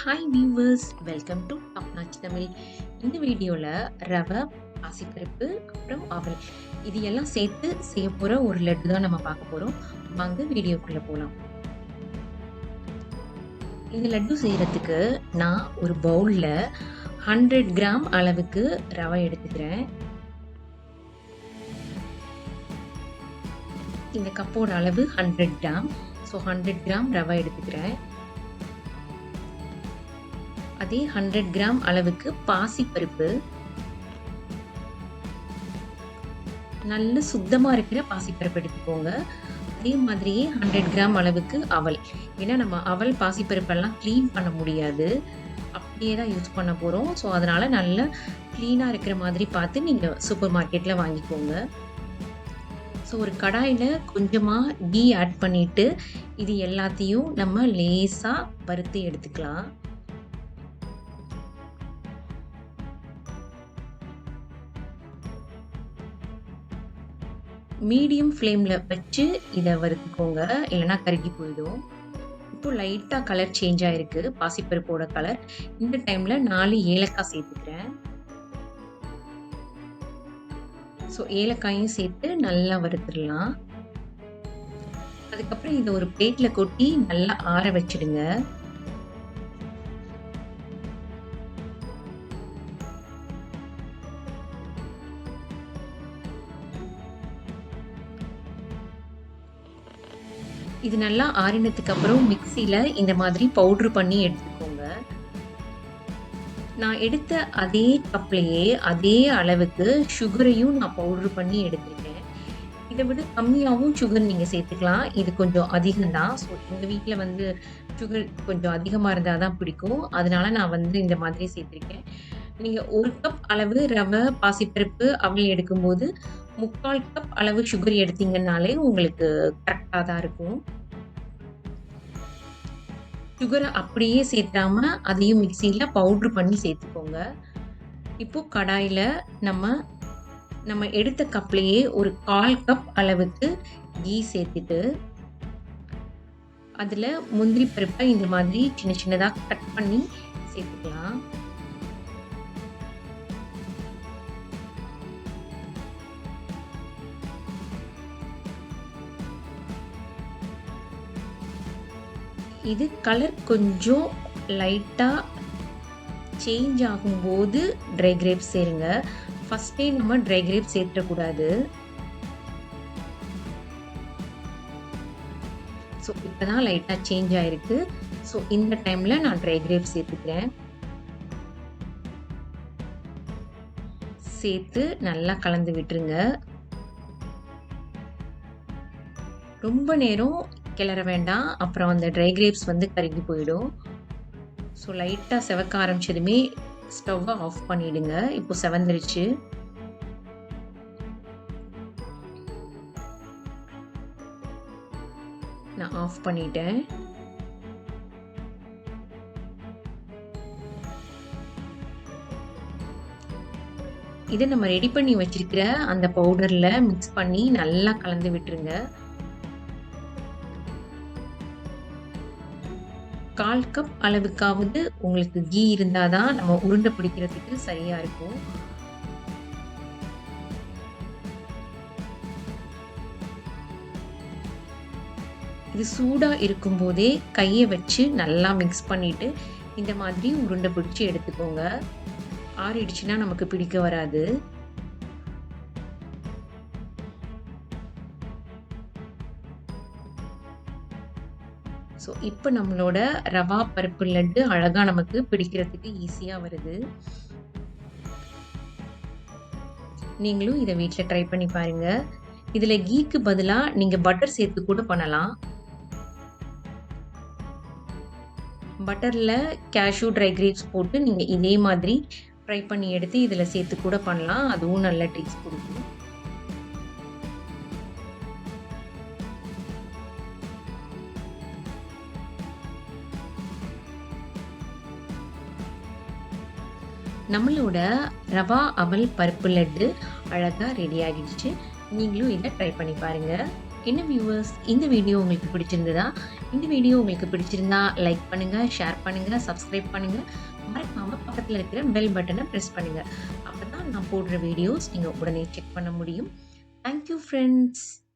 Hi viewers, welcome to top notch Tamil. இந்த வீடியோவில் ரவை, பாசிப்பருப்பு, அப்புறம் அவல் இது எல்லாம் சேர்த்து செய்ய போகிற ஒரு லட்டு தான் நம்ம பார்க்க போகிறோம். வாங்க வீடியோக்குள்ளே போகலாம். இந்த லட்டு செய்கிறதுக்கு நான் ஒரு பவுலில் 100 கிராம் அளவுக்கு ரவை எடுத்துக்கிறேன். இந்த கப்போட அளவு 100 கிராம். ஸோ 100 கிராம் ரவை எடுத்துக்கிறேன். அதே 100 கிராம் அளவுக்கு பாசிப்பருப்பு, நல்ல சுத்தமாக இருக்கிற பாசிப்பருப்பு எடுத்துக்கோங்க. அதே மாதிரியே 100 கிராம் அளவுக்கு அவல். ஏன்னா நம்ம அவல் பாசிப்பருப்பெல்லாம் க்ளீன் பண்ண முடியாது, அப்படியே தான் யூஸ் பண்ண போகிறோம். ஸோ அதனால் நல்ல க்ளீனாக இருக்கிற மாதிரி பார்த்து நீங்கள் சூப்பர் மார்க்கெட்டில் வாங்கிக்கோங்க. ஸோ ஒரு கடாயில் கொஞ்சமாக கீ ஆட் பண்ணிவிட்டு இது எல்லாத்தையும் நம்ம லேசாக வறுத்து எடுத்துக்கலாம். மீடியம் ஃப்ளேமில் வச்சு இதை வறுத்துக்கோங்க, இல்லைனா கருகி போயிடும். இப்போ லைட்டாக கலர் சேஞ்ச் ஆகிருக்கு, பாசிப்பருப்போட கலர். இந்த டைமில் 4 ஏலக்காய் சேர்த்துக்கிறேன். ஸோ ஏலக்காயும் சேர்த்து நல்லா வறுத்துடலாம். அதுக்கப்புறம் இதை ஒரு பிளேட்டில் கொட்டி நல்லா ஆற வச்சிடுங்க. இது நல்லா ஆறினதுக்கு அப்புறம் மிக்சியில் இந்த மாதிரி பவுட்ரு பண்ணி எடுத்துக்கோங்க. நான் எடுத்த அதே கப்லேயே அதே அளவுக்கு சுகரையும் நான் பவுட்ரு பண்ணி எடுத்துருக்கேன். இதை விட கம்மியாகவும் சுகர் நீங்கள் சேர்த்துக்கலாம், இது கொஞ்சம் அதிகம்தான். ஸோ எங்கள் வீட்டில் சுகர் கொஞ்சம் அதிகமாக இருந்தால் தான் பிடிக்கும், அதனால நான் இந்த மாதிரி சேர்த்துருக்கேன். நீங்கள் 1 கப் அளவு ரவை, பாசிப்பருப்பு, அவல் எடுக்கும்போது 3/4 கப் அளவு சுகர் எடுத்தீங்கன்னாலே உங்களுக்கு கரெக்டாக தான் இருக்கும். சுகரை அப்படியே சேர்த்தாம அதையும் மிக்சியில் பவுட்ரு பண்ணி சேர்த்துக்கோங்க. இப்போ கடாயில் நம்ம எடுத்த கப்லேயே ஒரு 1/4 கப் அளவுக்கு கீ சேர்த்துட்டு அதில் முந்திரி பருப்பை இந்த மாதிரி சின்ன சின்னதாக கட் பண்ணி சேர்த்துக்கலாம். இது கலர் கொஞ்சம் லைட்டாக சேஞ்ச் ஆகும்போது ட்ரை கிரேப்ஸ் சேருங்க. ஃபஸ்ட்டே நம்ம ட்ரை கிரேப்ஸ் சேர்த்துக்கூடாது. ஸோ இப்போ தான் லைட்டாக சேஞ்ச் ஆகிருக்கு. ஸோ இந்த டைமில் நான் ட்ரை கிரேப்ஸ் சேர்த்துக்கிறேன். சேர்த்து நல்லா கலந்து விட்டுருங்க. ரொம்ப நேரம் கிளற வேண்டாம், அப்புறம் அந்த ட்ரை கிரேப்ஸ் கருகி போயிடும். ஸோ லைட்டாக செவக்க ஆரம்பிச்சதுமே ஸ்டவ்வை ஆஃப் பண்ணிவிடுங்க. இப்போ செவந்துருச்சு. நான் ஆஃப் பண்ணிட்டேன். இதை நம்ம ரெடி பண்ணி வச்சிருக்கிற அந்த பவுடரில் மிக்ஸ் பண்ணி நல்லா கலந்து விட்டுருங்க. 1/4 கப் அளவுக்காவது உங்களுக்கு கீ இருந்தால் தான் நம்ம உருண்டை பிடிக்கிறதுக்கு சரியாக இருக்கும். இது சூடாக இருக்கும்போதே கையை வச்சு நல்லா மிக்ஸ் பண்ணிவிட்டு இந்த மாதிரி உருண்டை பிடிச்சி எடுத்துக்கோங்க. ஆறிடுச்சுன்னா நமக்கு பிடிக்க வராது. ஸோ இப்போ நம்மளோட ரவா பருப்பு லட்டு அழகாக நமக்கு பிடிக்கிறதுக்கு ஈஸியாக வருது. நீங்களும் இதை வீட்டில் ட்ரை பண்ணி பாருங்கள். இதில் கீக்கு பதிலாக நீங்கள் பட்டர் சேர்த்து கூட பண்ணலாம். பட்டரில் கேஷ்யூ, ட்ரை கிரேப்ஸ் போட்டு நீங்கள் இதே மாதிரி ஃப்ரை பண்ணி எடுத்து இதில் சேர்த்து கூட பண்ணலாம், அதுவும் நல்ல டேஸ்ட் கொடுக்கும். நம்மளோட ரவா அவல் பருப்பு லட்டு அழகாக ரெடி ஆகிடுச்சு. நீங்களும் இதை ட்ரை பண்ணி பாருங்கள். என்ன வியூவர்ஸ், இந்த வீடியோ உங்களுக்கு பிடிச்சிருந்ததா? இந்த வீடியோ உங்களுக்கு பிடிச்சிருந்தா லைக் பண்ணுங்க, ஷேர் பண்ணுங்க, சப்ஸ்கிரைப் பண்ணுங்க. மறக்காம பக்கத்துல இருக்கிற பெல் பட்டன பிரஸ் பண்ணுங்க. அப்பதான் நான் போடுற வீடியோஸ் நீங்க உடனே செக் பண்ண முடியும். Thank you friends.